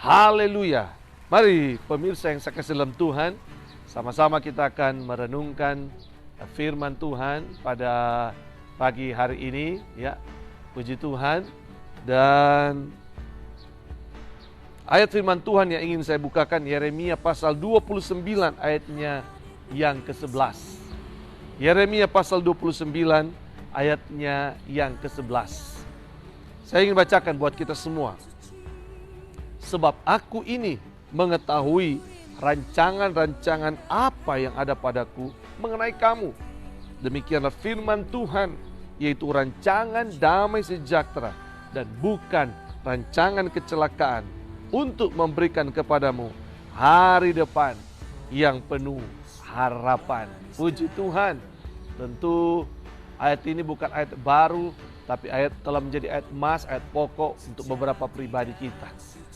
Haleluya. Mari pemirsa yang saya kasih dalam Tuhan, sama-sama kita akan merenungkan firman Tuhan pada pagi hari ini, ya. Puji Tuhan. Dan ayat firman Tuhan yang ingin saya bukakan Yeremia pasal 29 ayatnya yang ke-11. Yeremia pasal 29 ayatnya yang ke-11. Saya ingin bacakan buat kita semua. Sebab aku ini mengetahui rancangan-rancangan apa yang ada padaku mengenai kamu. Demikianlah firman Tuhan, yaitu rancangan damai sejahtera dan bukan rancangan kecelakaan, untuk memberikan kepadamu hari depan yang penuh harapan. Puji Tuhan. Tentu ayat ini bukan ayat baru, tapi ayat telah menjadi ayat emas, ayat pokok untuk beberapa pribadi kita.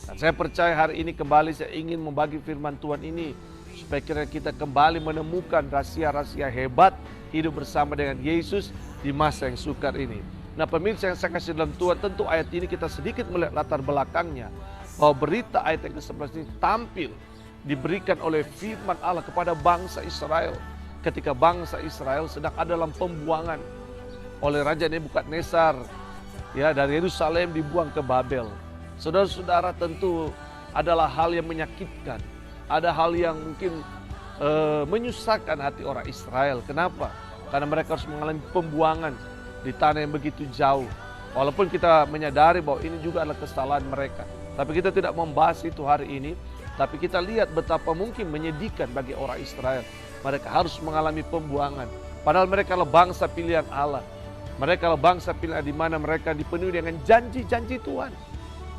Dan saya percaya hari ini kembali saya ingin membagi firman Tuhan ini, supaya kita kembali menemukan rahasia-rahasia hebat hidup bersama dengan Yesus di masa yang sukar ini. Nah pemirsa yang saya kasih dalam Tuhan, tentu ayat ini kita sedikit melihat latar belakangnya, bahwa berita ayat yang ke-11 ini tampil diberikan oleh firman Allah kepada bangsa Israel, ketika bangsa Israel sedang ada dalam pembuangan oleh Raja Nebukadnezar, ya, dari Yerusalem dibuang ke Babel. Saudara-saudara, tentu adalah hal yang menyakitkan, ada hal yang mungkin menyusahkan hati orang Israel. Kenapa? Karena mereka harus mengalami pembuangan di tanah yang begitu jauh. Walaupun kita menyadari bahwa ini juga adalah kesalahan mereka, tapi kita tidak membahas itu hari ini. Tapi kita lihat betapa mungkin menyedihkan bagi orang Israel. Mereka harus mengalami pembuangan, padahal mereka adalah bangsa pilihan Allah. Mereka adalah bangsa pilihan di mana mereka dipenuhi dengan janji-janji Tuhan.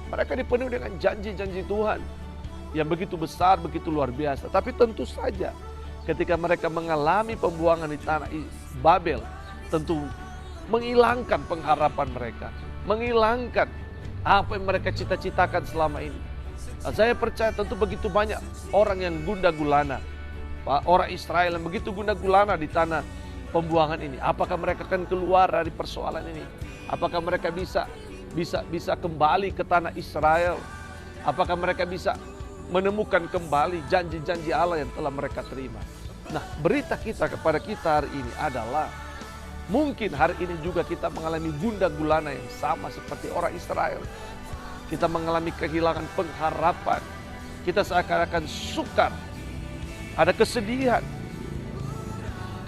Mereka dipenuhi dengan janji-janji Tuhan yang begitu besar, begitu luar biasa. Tapi tentu saja ketika mereka mengalami pembuangan di tanah Babel, tentu menghilangkan pengharapan mereka, menghilangkan apa yang mereka cita-citakan selama ini. Dan saya percaya tentu begitu banyak orang yang gundah gulana, orang Israel yang begitu gundah gulana di tanah pembuangan ini. Apakah mereka akan keluar dari persoalan ini? Apakah mereka bisa kembali ke tanah Israel? Apakah mereka bisa menemukan kembali janji-janji Allah yang telah mereka terima? Nah, berita kita kepada kita hari ini adalah, mungkin hari ini juga kita mengalami gundah gulana yang sama seperti orang Israel. Kita mengalami kehilangan pengharapan. Kita seakan-akan sukar, ada kesedihan.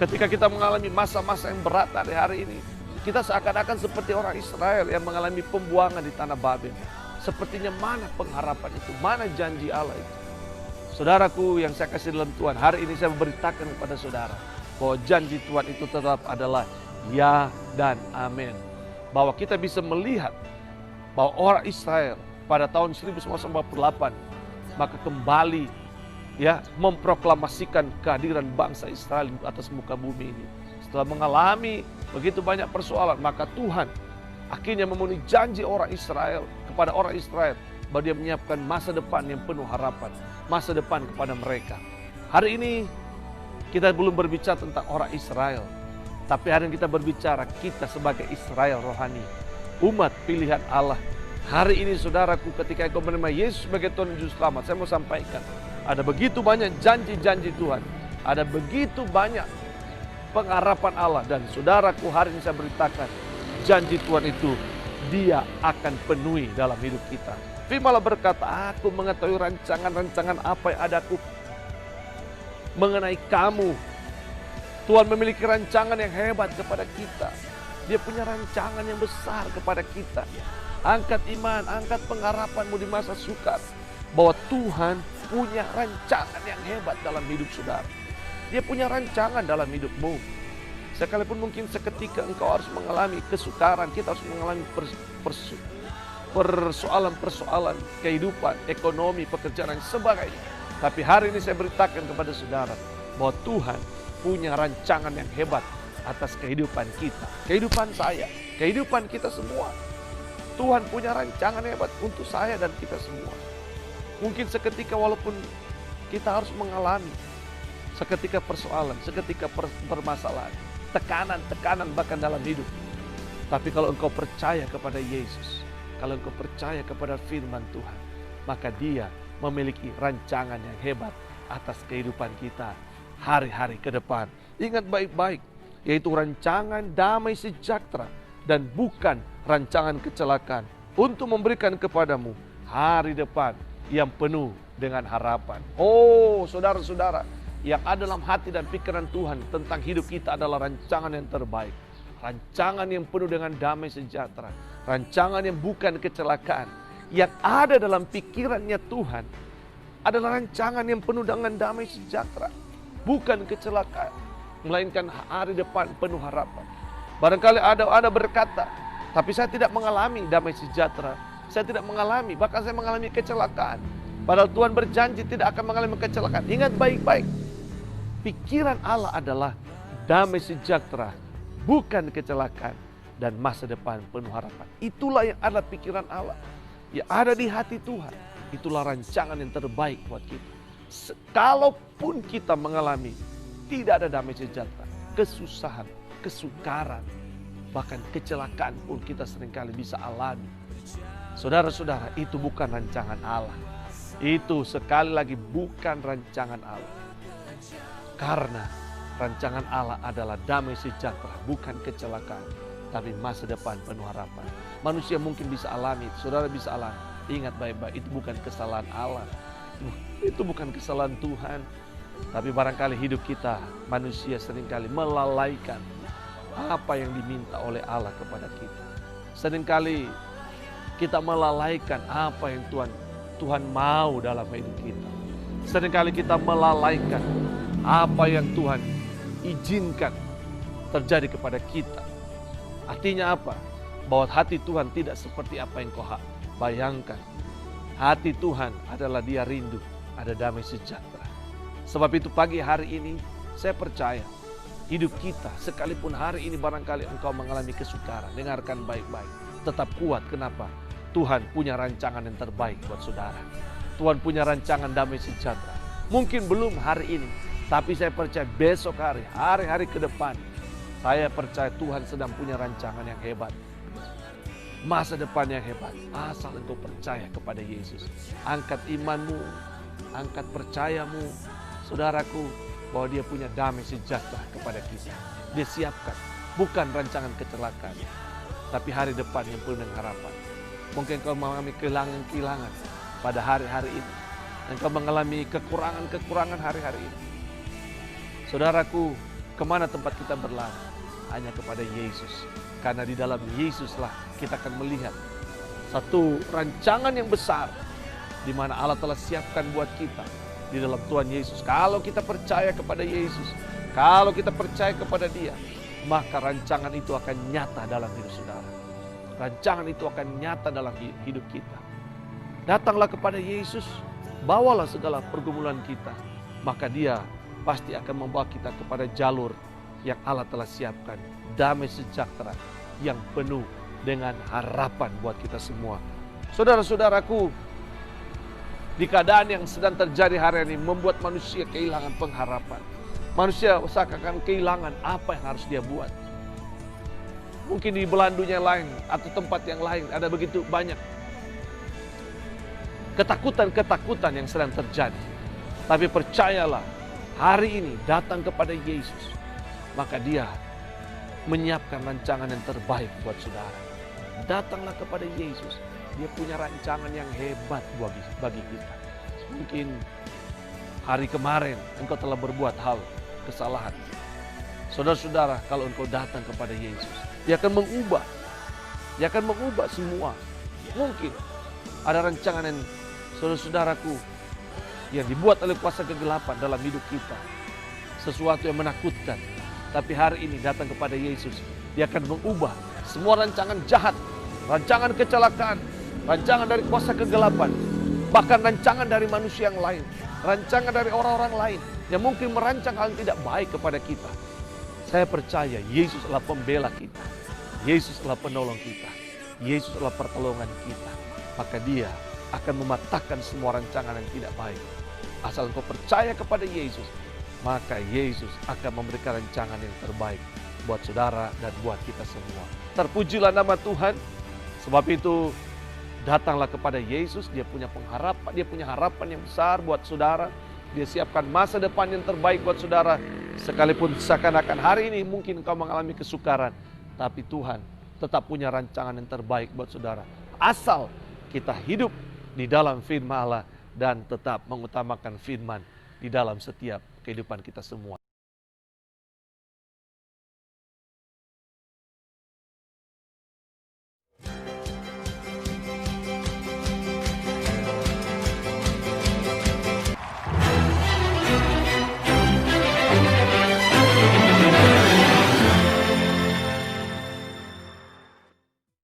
Ketika kita mengalami masa-masa yang berat hari ini, kita seakan-akan seperti orang Israel yang mengalami pembuangan di tanah Babel. Sepertinya mana pengharapan itu, mana janji Allah itu. Saudaraku yang saya kasih dalam Tuhan, hari ini saya memberitakan kepada saudara bahwa janji Tuhan itu tetap adalah ya dan amin. Bahwa kita bisa melihat bahwa orang Israel pada tahun 1948 maka kembali, ya, memproklamasikan kehadiran bangsa Israel atas muka bumi ini. Setelah mengalami begitu banyak persoalan, maka Tuhan akhirnya memenuhi janji orang Israel kepada orang Israel, bahwa Dia menyiapkan masa depan yang penuh harapan, masa depan kepada mereka. Hari ini kita belum berbicara tentang orang Israel, tapi hari ini kita berbicara kita sebagai Israel rohani, umat pilihan Allah. Hari ini saudaraku, ketika engkau menerima Yesus sebagai Tuhan dan Juru Selamat, saya mau sampaikan, ada begitu banyak janji-janji Tuhan, ada begitu banyak pengharapan Allah. Dan saudaraku, hari ini saya beritakan, janji Tuhan itu Dia akan penuhi dalam hidup kita. Firman Allah berkata, aku mengetahui rancangan-rancangan apa yang ada aku mengenai kamu. Tuhan memiliki rancangan yang hebat kepada kita. Dia punya rancangan yang besar kepada kita. Angkat iman, angkat pengharapanmu di masa sukar, bahwa Tuhan punya rancangan yang hebat dalam hidup saudara. Dia punya rancangan dalam hidupmu. Sekalipun mungkin seketika engkau harus mengalami kesukaran, kita harus mengalami persoalan-persoalan kehidupan, ekonomi, pekerjaan dan sebagainya. Tapi hari ini saya beritakan kepada saudara bahwa Tuhan punya rancangan yang hebat atas kehidupan kita, kehidupan saya, kehidupan kita semua. Tuhan punya rancangan hebat untuk saya dan kita semua. Mungkin seketika walaupun kita harus mengalami seketika persoalan, seketika permasalahan, tekanan bahkan dalam hidup. Tapi kalau engkau percaya kepada Yesus, kalau engkau percaya kepada firman Tuhan, maka Dia memiliki rancangan yang hebat atas kehidupan kita hari-hari ke depan. Ingat baik-baik, yaitu rancangan damai sejahtera dan bukan rancangan kecelakaan, untuk memberikan kepadamu hari depan yang penuh dengan harapan. Oh, saudara-saudara, yang ada dalam hati dan pikiran Tuhan tentang hidup kita adalah rancangan yang terbaik. Rancangan yang penuh dengan damai sejahtera. Rancangan yang bukan kecelakaan. Yang ada dalam pikirannya Tuhan adalah rancangan yang penuh dengan damai sejahtera. Bukan kecelakaan, melainkan hari depan penuh harapan. Barangkali ada berkata, tapi saya tidak mengalami damai sejahtera. Saya tidak mengalami, bahkan saya mengalami kecelakaan. Padahal Tuhan berjanji tidak akan mengalami kecelakaan. Ingat baik-baik, pikiran Allah adalah damai sejahtera, bukan kecelakaan, dan masa depan penuh harapan. Itulah yang ada pikiran Allah, yang ada di hati Tuhan. Itulah rancangan yang terbaik buat kita. Kalaupun kita mengalami tidak ada damai sejahtera, kesusahan, kesukaran, bahkan kecelakaan pun kita seringkali bisa alami. Saudara-saudara, itu bukan rancangan Allah. Itu sekali lagi bukan rancangan Allah. Karena rancangan Allah adalah damai sejahtera, bukan kecelakaan, tapi masa depan penuh harapan. Manusia mungkin bisa alami, saudara bisa alami. Ingat baik-baik, itu bukan kesalahan Allah. Itu bukan kesalahan Tuhan. Tapi barangkali hidup kita, manusia seringkali melalaikan apa yang diminta oleh Allah kepada kita. Seringkali kita melalaikan apa yang Tuhan mau dalam hidup kita. Seringkali kita melalaikan apa yang Tuhan izinkan terjadi kepada kita. Artinya apa? Bahwa hati Tuhan tidak seperti apa yang kau bayangkan. Hati Tuhan adalah Dia rindu ada damai sejahtera. Sebab itu pagi hari ini saya percaya hidup kita, sekalipun hari ini barangkali engkau mengalami kesukaran, dengarkan baik-baik. Tetap kuat, kenapa? Tuhan punya rancangan yang terbaik buat saudara. Tuhan punya rancangan damai sejahtera. Mungkin belum hari ini, tapi saya percaya besok hari-hari ke depan, saya percaya Tuhan sedang punya rancangan yang hebat. Masa depan yang hebat, asal engkau percaya kepada Yesus. Angkat imanmu, angkat percayamu, saudaraku, bahwa Dia punya damai sejahtera kepada kita. Dia siapkan, bukan rancangan kecelakaan, tapi hari depan yang penuh dengan harapan. Mungkin kau mengalami kehilangan pada hari-hari ini. Engkau mengalami kekurangan hari-hari ini. Saudaraku, kemana tempat kita berlari? Hanya kepada Yesus. Karena di dalam Yesuslah kita akan melihat satu rancangan yang besar, di mana Allah telah siapkan buat kita di dalam Tuhan Yesus. Kalau kita percaya kepada Yesus, kalau kita percaya kepada Dia, maka rancangan itu akan nyata dalam hidup saudara. Rancangan itu akan nyata dalam hidup kita. Datanglah kepada Yesus, bawalah segala pergumulan kita, maka Dia pasti akan membawa kita kepada jalur yang Allah telah siapkan. Damai sejahtera yang penuh dengan harapan buat kita semua. Saudara-saudaraku, di keadaan yang sedang terjadi hari ini membuat manusia kehilangan pengharapan. Manusia seakan kehilangan apa yang harus dia buat. Mungkin di belahan dunia lain atau tempat yang lain ada begitu banyak ketakutan-ketakutan yang sedang terjadi. Tapi percayalah, hari ini datang kepada Yesus, maka Dia menyiapkan rancangan yang terbaik buat saudara. Datanglah kepada Yesus, Dia punya rancangan yang hebat bagi kita. Mungkin hari kemarin engkau telah berbuat hal kesalahan. Saudara-saudara, kalau engkau datang kepada Yesus, Dia akan mengubah. Dia akan mengubah semua. Mungkin ada rancangan yang saudara-saudaraku yang dibuat oleh kuasa kegelapan dalam hidup kita. Sesuatu yang menakutkan. Tapi hari ini datang kepada Yesus, Dia akan mengubah semua rancangan jahat, rancangan kecelakaan, rancangan dari kuasa kegelapan, bahkan rancangan dari manusia yang lain, rancangan dari orang-orang lain yang mungkin merancang hal yang tidak baik kepada kita. Saya percaya Yesus adalah pembela kita, Yesus adalah penolong kita, Yesus adalah pertolongan kita. Maka Dia akan mematahkan semua rancangan yang tidak baik. Asal engkau percaya kepada Yesus, maka Yesus akan memberikan rancangan yang terbaik buat saudara dan buat kita semua. Terpujilah nama Tuhan. Sebab itu Datanglah kepada Yesus, dia punya pengharapan, dia punya harapan yang besar buat saudara. Dia siapkan masa depan yang terbaik buat saudara. Sekalipun seakan-akan hari ini mungkin kau mengalami kesukaran, tapi Tuhan tetap punya rancangan yang terbaik buat saudara. Asal kita hidup di dalam firman Allah dan tetap mengutamakan firman di dalam setiap kehidupan kita semua.